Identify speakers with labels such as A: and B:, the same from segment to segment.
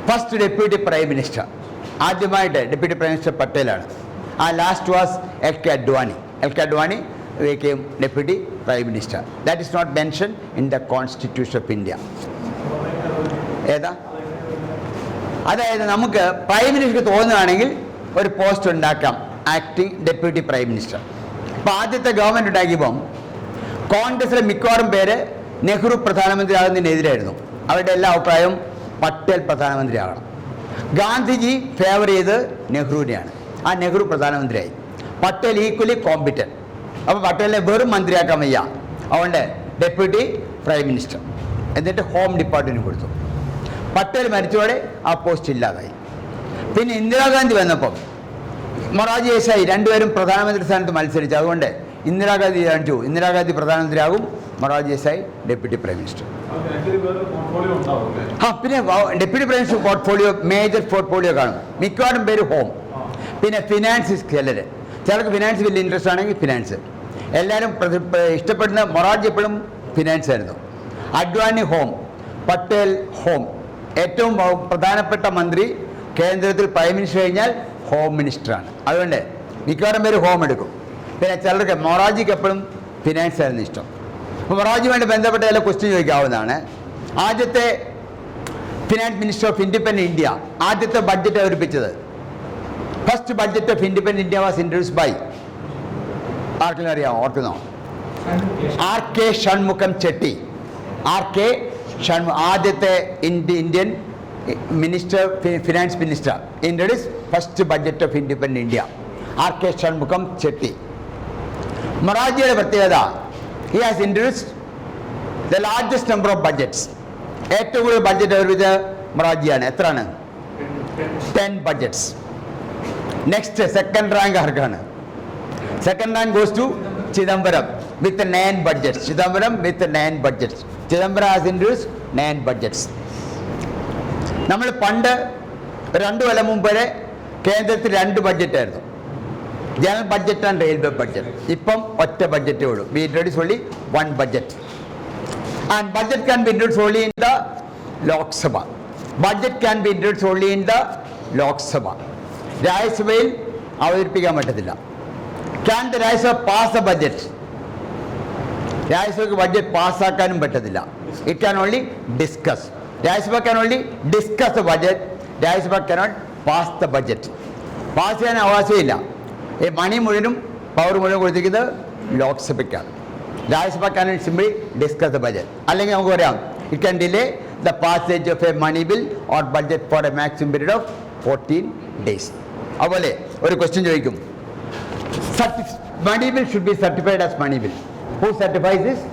A: First deputy prime minister ആദ്യമായിട്ട് deputy prime minister പട്ടേലാണ്. Last was L K Advani became deputy prime minister. That is not mentioned in the constitution of India. ഏതാ? അതായത് നമുക്ക് prime മിനിസ്റ്റർക്ക് തോന്നുകയാണെങ്കിൽ ഒരു post ഉണ്ടാക്കാം, acting deputy prime minister. അപ്പോൾ ആദ്യത്തെ ഗവൺമെൻറ് ഉണ്ടാക്കിയപ്പം കോൺഗ്രസിലെ മിക്കവാറും പേര് നെഹ്റു പ്രധാനമന്ത്രി ആകുന്നതിനെതിരായിരുന്നു. അവരുടെ എല്ലാ അഭിപ്രായവും പട്ടേൽ പ്രധാനമന്ത്രിയാകണം. ഗാന്ധിജി ഫേവർ ചെയ്ത് നെഹ്റുവിനെയാണ്. നെഹ്റു പ്രധാനമന്ത്രിയായി. Patel equally competent. അപ്പോൾ പട്ടേലിനെ വെറും മന്ത്രിയാക്കാൻ വയ്യ. അതുകൊണ്ട് ഡെപ്യൂട്ടി പ്രൈം മിനിസ്റ്റർ, എന്നിട്ട് ഹോം ഡിപ്പാർട്ട്മെൻറ്റ് കൊടുത്തു. പട്ടേൽ മരിച്ചതോടെ ആ പോസ്റ്റ് ഇല്ലാതായി. പിന്നെ ഇന്ദിരാഗാന്ധി വന്നപ്പം മൊറാർജി ദേശായി രണ്ടുപേരും പ്രധാനമന്ത്രി സ്ഥാനത്ത് മത്സരിച്ചു. അതുകൊണ്ട് ഇന്ദിരാഗാന്ധി കാണിച്ചു, ഇന്ദിരാഗാന്ധി പ്രധാനമന്ത്രിയാകും, Morarji Desai deputy prime minister. പിന്നെ deputy prime minister portfolio, major portfolio കാണും. മിക്കവാറും പേര് ഹോം. പിന്നെ ഫിനാൻസ് ചിലർക്ക് ഫിനാൻസ് വലിയ ഇൻട്രസ്റ്റ് ആണെങ്കിൽ ഫിനാൻസ്. എല്ലാവരും ഇഷ്ടപ്പെടുന്ന മൊറാർജി എപ്പോഴും ഫിനാൻസ് ആയിരുന്നു. Advani home, Patel home. ഏറ്റവും പ്രധാനപ്പെട്ട മന്ത്രി കേന്ദ്രത്തിൽ പ്രൈം മിനിസ്റ്റർ കഴിഞ്ഞാൽ ഹോം മിനിസ്റ്ററാണ്. അതുകൊണ്ട് മിക്കവാറും പേര് ഹോം എടുക്കും. പിന്നെ ചിലർക്ക് മൊറാർജിക്ക് എപ്പോഴും ഫിനാൻസ് ആയിരുന്നു ഇഷ്ടം. അപ്പോൾ മൊറാർജിയുമായിട്ട് ബന്ധപ്പെട്ട ചില ക്വസ്റ്റ്യൻ ചോദിക്കാവുന്നതാണ്. ആദ്യത്തെ finance minister of independent India ആദ്യത്തെ ബഡ്ജറ്റ് അവതരിപ്പിച്ചത്, first budget of independent India was introduced by ആർക്കെങ്കിലും അറിയാമോ? ഓർക്കുന്നോ? R K Shanmukham Chetty. ആദ്യത്തെ Indian minister, finance minister introduce first budget of independent India, R K Shanmukham Chetty. മൊറാർജിയുടെ പ്രത്യേകത, he has introduced the largest number of budgets. ഏറ്റവും കൂടുതൽ budget അവതരിപ്പിച്ച മൊറാർജിയാണ്. എത്രയാണ്? 10 ബഡ്ജറ്റ്സ്. നെക്സ്റ്റ് സെക്കൻഡ് റാങ്ക് ആർക്കാണ്? Second rank goes to Chidambaram with 9 budgets. Chidambaram has introduced 9 budgets. നമ്മൾ പണ്ട് 2 കൊല്ലം മുമ്പ് വരെ കേന്ദ്രത്തിൽ 2 ബഡ്ജറ്റായിരുന്നു, general budget and railway budget. ഇപ്പം ഒറ്റ ബഡ്ജറ്റേ ഉള്ളൂ. We introduce only 1 budget. And budget can be introduce only in the Lok Sabha. രാജ്യസഭയിൽ അവതരിപ്പിക്കാൻ പറ്റത്തില്ല. Can the Rajya Sabha pass a budget? രാജ്യസഭയ്ക്ക് ബഡ്ജറ്റ് പാസ്സാക്കാനും പറ്റത്തില്ല. It can only discuss. Rajya Sabha can only discuss the budget. Rajya Sabha cannot pass the budget. Pass ചെയ്യാൻ അവകാശമില്ല. ഈ money മുഴുവനും പവർ മുഴുവൻ കൊടുത്തിരിക്കുന്നത് ലോക്സഭയ്ക്കാണ്. Rajya Sabha can simply discuss the budget. അല്ലെങ്കിൽ നമുക്ക് പറയാം, it can delay the passage of a money bill or budget for a maximum period of 14 days. അതുപോലെ ഒരു ക്വസ്റ്റ്യൻ ചോദിക്കും, money bill should be certified as money bill. Who certifies this?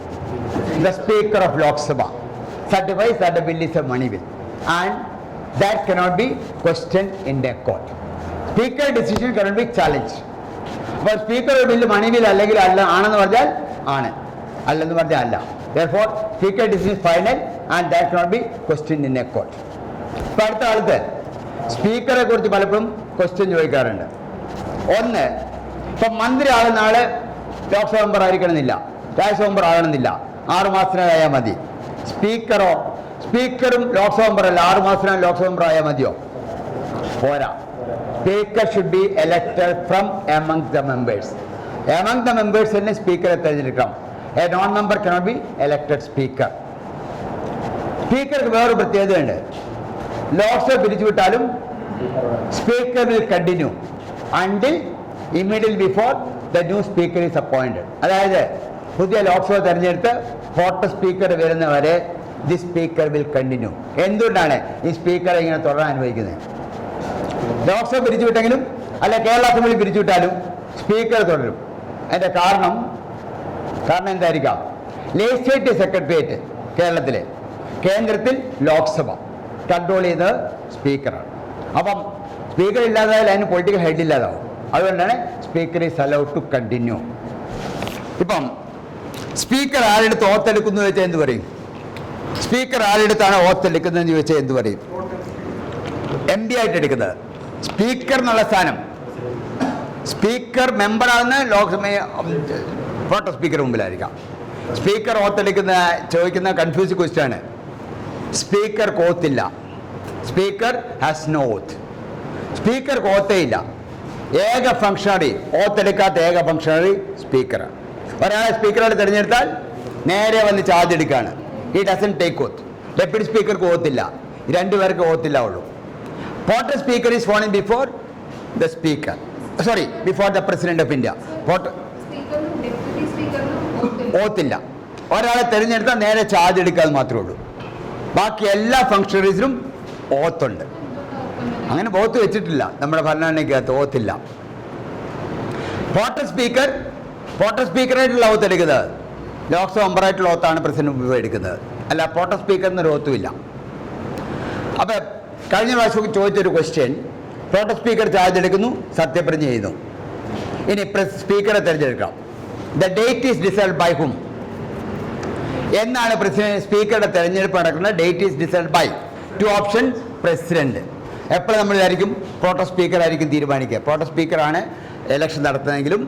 A: The speaker of Lok Sabha certifies that the bill is a money bill, and that cannot be questioned in the court. Speaker decision cannot be challenged. But speaker bill money bill അല്ലെങ്കിൽ അല്ല, ആണെന്ന് പറഞ്ഞാൽ ആണ്, അല്ലെന്ന് പറഞ്ഞാൽ അല്ല. Therefore speaker decision is final and that cannot be questioned in a court. ഇപ്പോൾ അടുത്ത കാലത്ത് സ്പീക്കറെ കുറിച്ച് പലപ്പോഴും ക്വസ്റ്റ്യൻ ചോദിക്കാറുണ്ട്. ഒന്ന്, ഇപ്പം മന്ത്രി ആകുന്ന ആള് ലോക്സഭ മെമ്പർ ആയിരിക്കണമെന്നില്ല, രാജ്യസഭ മെമ്പർ ആകണമെന്നില്ല, 6 മാസത്തിനായാൽ മതി. സ്പീക്കറും ലോക്സഭ മെമ്പറല്ല, 6 മാസത്തിനാണ് ലോക്സഭ മെമ്പർ ആയാൽ മതിയോ? പോരാ. Speaker should be elected from among the members. Among the members തന്നെ സ്പീക്കറെ തിരഞ്ഞെടുക്കണം. A non member cannot be elected speaker. സ്പീക്കർക്ക് വേറൊരു പ്രത്യേകതയുണ്ട്. ലോക്സഭ പിരിച്ചുവിട്ടാലും speaker will continue until immediately before the new speaker is appointed. അതായത് പുതിയ ലോക്സഭ തെരഞ്ഞെടുത്ത് ഫോർത്ത് സ്പീക്കർ വരുന്നവരെ ദി സ്പീക്കർ വിൽ കണ്ടിന്യൂ. എന്തുകൊണ്ടാണ് ഈ സ്പീക്കറെ ഇങ്ങനെ തുടരാൻ അനുവദിക്കുന്നത്? ലോക്സഭ പിരിച്ചുവിട്ടെങ്കിലും അല്ലെ കേരള അസംബ്ലി പിരിച്ചുവിട്ടാലും സ്പീക്കർ തുടരും. അതിൻ്റെ കാരണം എന്തായിരിക്കാം? ലെജിസ്ലേറ്റീവ് സെക്രട്ടേറിയറ്റ് കേരളത്തിലെ, കേന്ദ്രത്തിൽ ലോക്സഭ കൺട്രോൾ ചെയ്യുന്നത് സ്പീക്കറാണ്. അപ്പം സ്പീക്കർ ഇല്ലാതായാൽ അതിന് പൊളിറ്റിക്കൽ ഹെഡ് ഇല്ലാതാവും. അതുകൊണ്ടാണ് speaker is allowed to continue. ഇപ്പം സ്പീക്കർ ആരെടുത്ത് ഓത്തെടുക്കുന്നു ചോദിച്ചാൽ എന്ത് പറയും? സ്പീക്കർ ആരെടുത്താണ് ഓത്തെടുക്കുന്നതെന്ന് ചോദിച്ചാൽ എന്ത് പറയും? MP ആയിട്ട് എടുക്കുന്നത്. സ്പീക്കർ എന്നുള്ള സ്ഥാനം, സ്പീക്കർ മെമ്പറാകുന്ന ലോക്സഭ ഫോട്ടോ സ്പീക്കർ മുമ്പിലായിരിക്കാം. സ്പീക്കർ ഓത്തെടുക്കുന്ന ചോദിക്കുന്ന കൺഫ്യൂസിങ് ക്വസ്റ്റ്യാണ്. സ്പീക്കർക്ക് ഓത്തില്ല, സ്പീക്കർ ഹാസ് നോ ഓത്ത്. സ്പീക്കർക്ക് ഓത്തേയില്ല. ഏക ഫംഗ്ഷണറി, ഓത്തെടുക്കാത്ത ഏക ഫംഗ്ഷണറി സ്പീക്കറാണ്. ഒരാളെ സ്പീക്കറായിട്ട് തിരഞ്ഞെടുത്താൽ നേരെ വന്ന് ചാർജ് എടുക്കുകയാണ്. ഈ ഡസൻ ടേക്ക് ഓത്ത്. ഡെപ്യൂട്ടി സ്പീക്കർക്ക് ഓത്തില്ല, രണ്ടുപേർക്ക് ഓത്തില്ല ഉള്ളൂ. പോർട്ടർ സ്പീക്കർ ഈസ് ഫോൺ in before the speaker, sorry before the president of India. ഓത്തില്ല. ഒരാളെ തിരഞ്ഞെടുത്താൽ നേരെ ചാർജ് എടുക്കാതെ മാത്രമേ ഉള്ളൂ. ബാക്കി എല്ലാ ഫംഗ്ഷണറീസിനും ഓത്തുണ്ട്. അങ്ങനെ ഓത്ത് വെച്ചിട്ടില്ല നമ്മുടെ ഭരണഘടനയ്ക്കകത്ത്, ഓത്തില്ല. പോർട്ടർ സ്പീക്കറായിട്ടുള്ള ഓത്ത് എടുക്കുന്നത് ലോക്സഭ മെമ്പറായിട്ടുള്ള ഓത്താണ് പ്രസിഡന്റ് എടുക്കുന്നത്, അല്ല പോർട്ടർ സ്പീക്കറിന് ഓത്തുമില്ല. അപ്പം കഴിഞ്ഞ പ്രാവശ്യം ചോദിച്ചൊരു ക്വസ്റ്റ്യൻ, പോർട്ടർ സ്പീക്കർ ചാർജ് എടുക്കുന്നു, സത്യപ്രതിജ്ഞ ചെയ്യുന്നു. ഇനി സ്പീക്കറെ തിരഞ്ഞെടുക്കാം. The date is decide by hmm. എന്നാണ് സ്പീക്കറുടെ തെരഞ്ഞെടുപ്പ് നടക്കുന്നത്? Date is decide by 2 option president. എപ്പോഴും നമ്മൾ വിചാരിക്കും പ്രോട്ടോ സ്പീക്കർ ആയിരിക്കും തീരുമാനിക്കുക. പ്രോട്ടോ സ്പീക്കറാണ് ഇലക്ഷൻ നടത്തുന്നതെങ്കിലും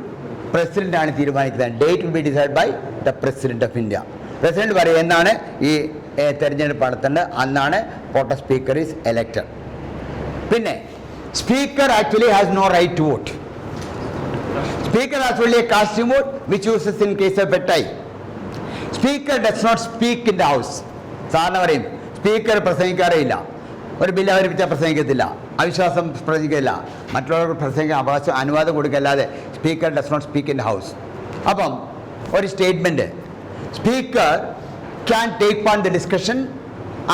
A: പ്രസിഡന്റ് ആണ് തീരുമാനിക്കുന്നത്. Date will be decide by the president of India. President പറയും എന്നാണ് ഈ തെരഞ്ഞെടുപ്പ് നടത്തേണ്ടത്, അന്നാണ് പ്രോട്ടോ സ്പീക്കർ ഈസ് എലക്റ്റഡ്. പിന്നെ speaker actually has no right to vote. Speaker has only a casting vote which uses in case of a tie. Speaker does not speak in the house. സാറിന് പറയും speaker പ്രസംഗിക്കാറേ ഇല്ല, ഒരു bill അവതരിപ്പിച്ചാൽ പ്രസംഗിക്കത്തില്ല, അവിശ്വാസം പ്രസംഗിക്കില്ല, മറ്റുള്ളവർക്ക് പ്രസംഗിക്കാൻ അവകാശം അനുവാദം കൊടുക്കല്ലാതെ speaker does not speak in the house. അപ്പം ഒരു statement, speaker can take part in the discussion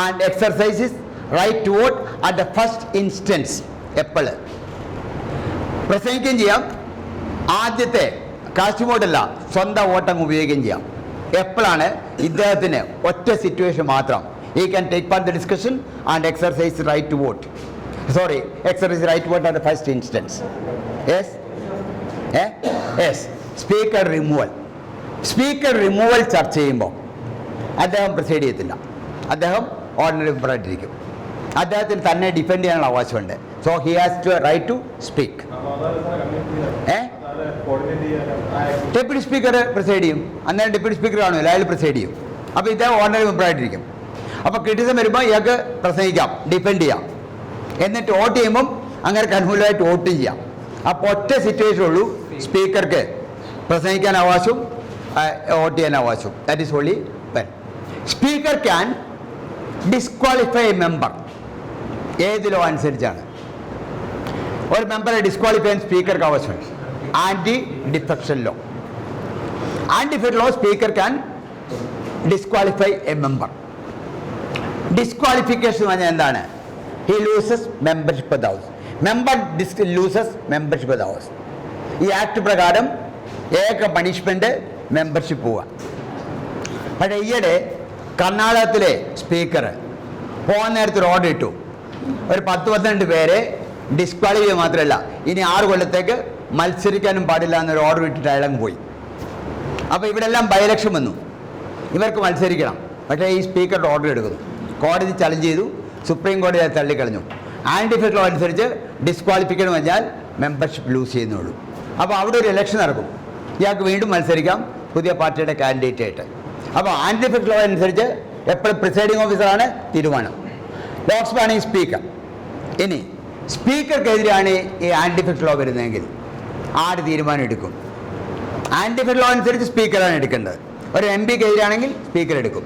A: and exercises right to vote at the first instance. എപ്പോൾ പ്രസംഗിക്കുകയും ചെയ്യാം, ആദ്യത്തെ കാസ്റ്റ് വോട്ടല്ല സ്വന്തം വോട്ടങ്ങ് ഉപയോഗിക്കുകയും ചെയ്യാം. എപ്പോഴാണ്? ഇദ്ദേഹത്തിന് ഒറ്റ സിറ്റുവേഷൻ മാത്രം. He can take part in the discussion and exercise right to vote. Sorry, exercise right to vote at the first instance. Yes? Yes. Speaker removal. Speaker removal ചർച്ച ചെയ്യുമ്പോൾ അദ്ദേഹം പ്രസൈഡ് ചെയ്യത്തില്ല. അദ്ദേഹം ഓർഡിനറി മെമ്പറായിട്ടിരിക്കും. അദ്ദേഹത്തിന് തന്നെ ഡിഫെൻഡ് ചെയ്യാനുള്ള അവകാശമുണ്ട്. So he has to right to speak. Deputy speaker preside ചെയ്യും. അന്നേരം ഡെപ്യൂട്ടി സ്പീക്കർ കാണുമല്ലോ, അയാൾ പ്രസൈഡ് ചെയ്യും. അപ്പോൾ ഇദ്ദേഹം ഓർഡിനറി മെമ്പറായിട്ടിരിക്കും. അപ്പോൾ ക്രിറ്റിസം വരുമ്പോൾ ഇയാൾക്ക് പ്രസംഗിക്കാം, ഡിഫെൻഡ് ചെയ്യാം. എന്നിട്ട് വോട്ട് ചെയ്യുമ്പം അങ്ങനെ അനുകൂലമായിട്ട് വോട്ട് ചെയ്യാം. അപ്പോൾ ഒറ്റ സിറ്റുവേഷൻ ഉള്ളൂ സ്പീക്കർക്ക് പ്രസംഗിക്കാൻ അവകാശവും വോട്ട് ചെയ്യാൻ അവകാശവും. That is only when speaker can disqualify a member. ഏത് ലോ അനുസരിച്ചാണ് ഒരു മെമ്പറെ ഡിസ്ക്വാളിഫൈ ചെയ്യാൻ സ്പീക്കർക്ക് ആവശ്യമുണ്ട്? Anti defection law. Anti defection law speaker can disqualify a member. Disqualification പറഞ്ഞാൽ എന്താണ്? He loses membership of the house. Member loses membership of the house. ഈ ആക്ട് പ്രകാരം ഏക പണിഷ്മെന്റ് മെമ്പർഷിപ്പ് പോവുക. പക്ഷേ ഈയിടെ കർണാടകത്തിലെ സ്പീക്കർ പോകാൻ നേരത്തെ ഒരു ഓർഡർ ഇട്ടു, ഒരു 10-12 പേരെ ഡിസ്ക്വാളിഫൈ മാത്രമല്ല ഇനി 6 കൊല്ലത്തേക്ക് മത്സരിക്കാനും പാടില്ല എന്നൊരു ഓർഡർ ഇട്ടിട്ട് അയാളങ്ങ് പോയി. അപ്പോൾ ഇവിടെ എല്ലാം ബൈ ഇലക്ഷൻ വന്നു, ഇവർക്ക് മത്സരിക്കണം. പക്ഷേ ഈ സ്പീക്കറുടെ ഓർഡർ എടുക്കുന്നു. കോടതി ചലഞ്ച് ചെയ്തു, സുപ്രീം കോടതി അത് തള്ളിക്കളഞ്ഞു. ആൻറ്റി ഡിഫെക്റ്റ് ലോ അനുസരിച്ച് ഡിസ്ക്വാളിഫിക്കേഷൻ പറഞ്ഞാൽ മെമ്പർഷിപ്പ് ലൂസ് ചെയ്യുന്നുള്ളൂ. അപ്പോൾ അവിടെ ഒരു ഇലക്ഷൻ നടക്കും, ഇയാൾക്ക് വീണ്ടും മത്സരിക്കാം പുതിയ പാർട്ടിയുടെ കാൻഡിഡേറ്റ് ആയിട്ട്. അപ്പോൾ ആൻറ്റി ഡിഫെക്റ്റ് ലോ അനുസരിച്ച് എപ്പോഴും പ്രിസൈഡിംഗ് ഓഫീസറാണ് തീരുമാനം, ലോക്സഭയാണ് ഈ സ്പീക്കർ. ഇനി സ്പീക്കർക്കെതിരെയാണ് ഈ ആൻറ്റി ഡിഫെക്റ്റ് ലോ വരുന്നതെങ്കിൽ ആര് തീരുമാനം എടുക്കും? ആൻറ്റി ഡിഫെക്റ്റ് ലോ അനുസരിച്ച് സ്പീക്കറാണ് എടുക്കേണ്ടത്. ഒരു എം പിക്കെതിരാണെങ്കിൽ സ്പീക്കർ എടുക്കും.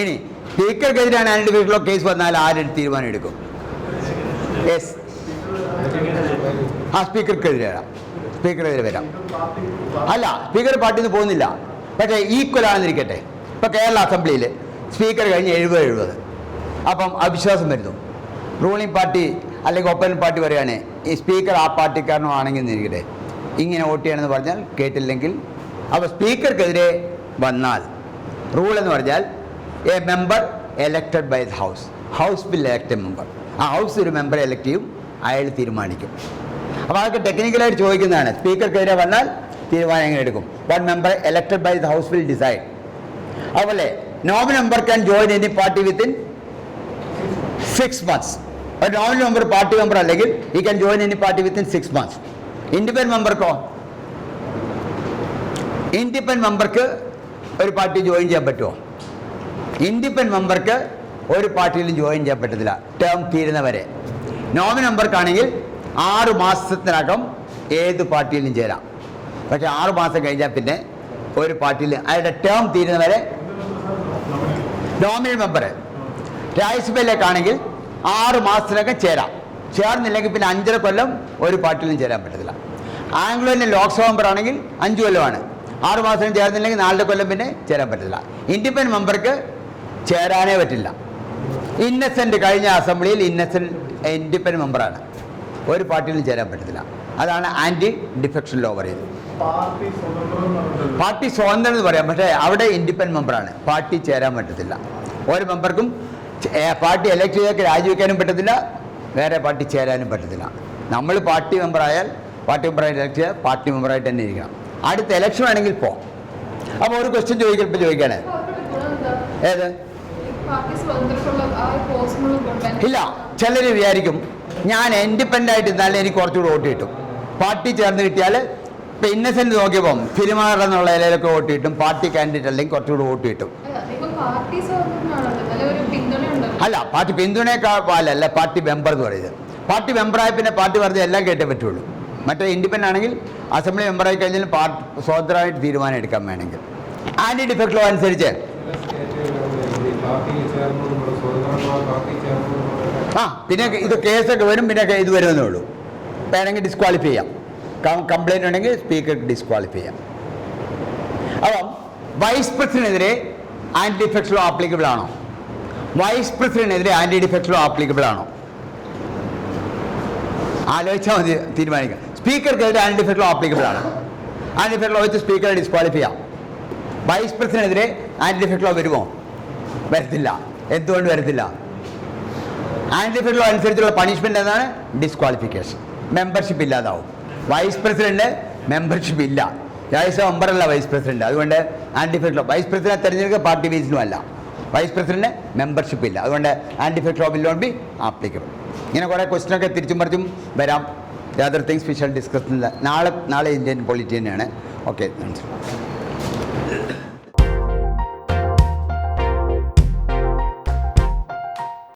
A: ഇനി സ്പീക്കർക്കെതിരാണ് ആൻറ്റി ഡിഫെക്റ്റ് ലോ കേസ് വന്നാൽ ആര് തീരുമാനം എടുക്കും? യെസ്, ആ സ്പീക്കർക്കെതിരെ വരാം. അല്ല, സ്പീക്കർ പാർട്ടിയിൽ നിന്ന് പോകുന്നില്ല, പക്ഷേ ഈക്വൽ ആണെന്നിരിക്കട്ടെ. ഇപ്പോൾ കേരള അസംബ്ലിയിൽ സ്പീക്കർ കഴിഞ്ഞ് 70. അപ്പം അവിശ്വാസം വരുന്നു. റൂളിംഗ് പാർട്ടി അല്ലെങ്കിൽ ഒപ്പനന്റ് പാർട്ടി പറയുകയാണ് ഈ സ്പീക്കർ ആ പാർട്ടിക്കാരനോ ആണെങ്കിൽ ഇരിക്കട്ടെ, ഇങ്ങനെ വോട്ട് ചെയ്യണമെന്ന് പറഞ്ഞാൽ കേട്ടില്ലെങ്കിൽ, അപ്പോൾ സ്പീക്കർക്കെതിരെ വന്നാൽ റൂൾ എന്ന് പറഞ്ഞാൽ a member elected by the house will elect a member. ആ ഹൗസ് ഒരു മെമ്പറെ എലക്ട് ചെയ്യും, അയാൾ തീരുമാനിക്കും. അപ്പോൾ അതൊക്കെ ടെക്നിക്കലായിട്ട് ചോദിക്കുന്നതാണ്. സ്പീക്കർക്കെതിരെ വന്നാൽ തീരുമാനം എങ്ങനെ എടുക്കും? One member elected by the house will decide. അതുപോലെ nominal member can join any party within 6 months. ഒരു നോമിനൽ മെമ്പർ പാർട്ടി മെമ്പർ അല്ലെങ്കിൽ ഈ can join any party within 6 months. Independent മെമ്പർക്കോ? ഇൻഡിപെൻഡന്റ് മെമ്പർക്ക് ഒരു പാർട്ടി ജോയിൻ ചെയ്യാൻ പറ്റുമോ? ഇൻഡിപെൻഡന്റ് മെമ്പർക്ക് ഒരു പാർട്ടിയിലും ജോയിൻ ചെയ്യാൻ പറ്റത്തില്ല ടേം തീരുന്നവരെ. നോമിനി മെമ്പർക്കാണെങ്കിൽ 6 മാസത്തിനകം ഏത് പാർട്ടിയിലും ചേരാം. പക്ഷേ 6 മാസം കഴിഞ്ഞാൽ പിന്നെ ഒരു പാർട്ടിയിൽ അയാളുടെ ടേം തീരുന്നവരെ. നോമിനി മെമ്പർ രാജ്യസഭയിലേക്കാണെങ്കിൽ 6 മാസത്തിനകം ചേരാം. ചേർന്നില്ലെങ്കിൽ പിന്നെ 5.5 കൊല്ലം ഒരു പാർട്ടിയിലും ചേരാൻ പറ്റത്തില്ല. ആംഗ്ലോ ഇന്ത്യൻ ലോക്സഭ മെമ്പർ ആണെങ്കിൽ 5 കൊല്ലമാണ്. 6 മാസം ചേർന്നില്ലെങ്കിൽ 4 കൊല്ലം പിന്നെ ചേരാൻ പറ്റില്ല. ഇൻഡിപെൻഡന്റ് മെമ്പർക്ക് ചേരാനേ പറ്റില്ല. ഇന്നസെന്റ് കഴിഞ്ഞ അസംബ്ലിയിൽ ഇൻഡിപെൻഡന്റ് മെമ്പറാണ്, ഒരു പാർട്ടിയിലും ചേരാൻ പറ്റത്തില്ല. അതാണ് ആന്റി ഡിഫെക്ഷൻ ലോ പറയുന്നത്. പാർട്ടി സ്വതന്ത്രം എന്ന് പറയാം, പക്ഷേ അവിടെ ഇൻഡിപെൻഡന്റ് മെമ്പറാണ്, പാർട്ടി ചേരാൻ പറ്റത്തില്ല. ഒരു മെമ്പർക്കും പാർട്ടി എലക്ട് ചെയ്തൊക്കെ രാജിവെക്കാനും പറ്റത്തില്ല, വേറെ പാർട്ടി ചേരാനും പറ്റത്തില്ല. നമ്മൾ പാർട്ടി മെമ്പറായാൽ പാർട്ടി മെമ്പറായിട്ട് എലക്ട് ചെയ്താൽ പാർട്ടി മെമ്പറായിട്ട് തന്നെ ഇരിക്കണം. അടുത്ത ഇലക്ഷൻ വേണമെങ്കിൽ പോകാം. അപ്പോൾ ഒരു ക്വസ്റ്റ്യൻ ചോദിക്കുകയാണ്, ഏത് ഇല്ല. ചിലർ വിചാരിക്കും ഞാൻ ഇൻഡിപെൻഡൻ്റ് ആയിട്ട് ഇരുന്നാലും എനിക്ക് കുറച്ചുകൂടി വോട്ട് കിട്ടും, പാർട്ടി ചേർന്ന് കിട്ടിയാൽ. ഇപ്പം ഇന്നസെന്റ് നോക്കിയപ്പോൾ ഫിലിമാർ എന്നുള്ള ഇലയിലൊക്കെ വോട്ട് കിട്ടും, പാർട്ടി കാൻഡിഡേറ്റ് അല്ലെങ്കിൽ കുറച്ചുകൂടി വോട്ട് കിട്ടും. അല്ല, പാർട്ടി പിന്തുണയേക്കാളല്ല പാർട്ടി മെമ്പർ എന്ന് പറയുന്നത്. പാർട്ടി മെമ്പറായ പിന്നെ പാർട്ടി പറഞ്ഞ എല്ലാം കേട്ടേ പറ്റുള്ളൂ. മറ്റേ ഇൻഡിപെൻഡൻ്റ് ആണെങ്കിൽ അസംബ്ലി മെമ്പറായി കഴിഞ്ഞാൽ പാർട്ടി സ്വതന്ത്രമായിട്ട് തീരുമാനം എടുക്കാൻ വേണമെങ്കിൽ. ആന്റി ഡിഫെക്ട് ലോ അനുസരിച്ച് പിന്നെ ഇത് കേസൊക്കെ വരും, പിന്നെ ഇത് വരുമെന്നേ ഉള്ളൂ. വേണമെങ്കിൽ ഡിസ്ക്വാളിഫൈ ചെയ്യാം, കംപ്ലൈൻറ്റ് ഉണ്ടെങ്കിൽ സ്പീക്കർക്ക് ഡിസ്ക്വാളിഫൈ ചെയ്യാം. അപ്പം വൈസ് പ്രസിഡന്റിനെതിരെ ആന്റി ഡിഫെക്ട് ലോ ആപ്ലിക്കബിൾ ആണോ? വൈസ് പ്രസിഡന്റിനെതിരെ ആന്റി ഡിഫെക്ട് ലോ ആപ്ലിക്കബിൾ ആണോ? ആലോചിച്ചാൽ മതി, തീരുമാനിക്കാം. സ്പീക്കർക്കെതിരെ ആന്റി ഡിഫെക്ട് ലോ ആപ്ലിക്കബിൾ ആണ്. ആന്റി ഡിഫെക്ട് ലോ വെച്ച് സ്പീക്കറെ ഡിസ്ക്വാളിഫൈ ചെയ്യാം. വൈസ് പ്രസിഡന്റിനെതിരെ ആന്റി ഡിഫെക്ട് ലോ വരുമോ? വരത്തില്ല. എന്തുകൊണ്ട് വരത്തില്ല? ആന്റി ഡിഫെക്ട് ലോ അനുസരിച്ചുള്ള പണിഷ്മെന്റ് എന്താണ്? ഡിസ്ക്വാളിഫിക്കേഷൻ, മെമ്പർഷിപ്പ് ഇല്ലാതാവും. വൈസ് പ്രസിഡന്റ് മെമ്പർഷിപ്പ് ഇല്ല, രാജ്യസഭ മെമ്പറല്ല വൈസ് പ്രസിഡന്റ്. അതുകൊണ്ട് anti defect law vice president തെരഞ്ഞെടുക്കുക പാർട്ടി ബേസിലും അല്ല. വൈസ് പ്രസിഡന്റ് മെമ്പർഷിപ്പ് ഇല്ല, അതുകൊണ്ട് anti defect law will not be applicable. ഇങ്ങനെ കുറേ ക്വസ്റ്റ്യനൊക്കെ തിരിച്ചും മറിച്ചും വരാം. Other things we shall discuss. നാളെ ഇന്ത്യൻ പൊളിറ്റി തന്നെയാണ്. ഓക്കെ.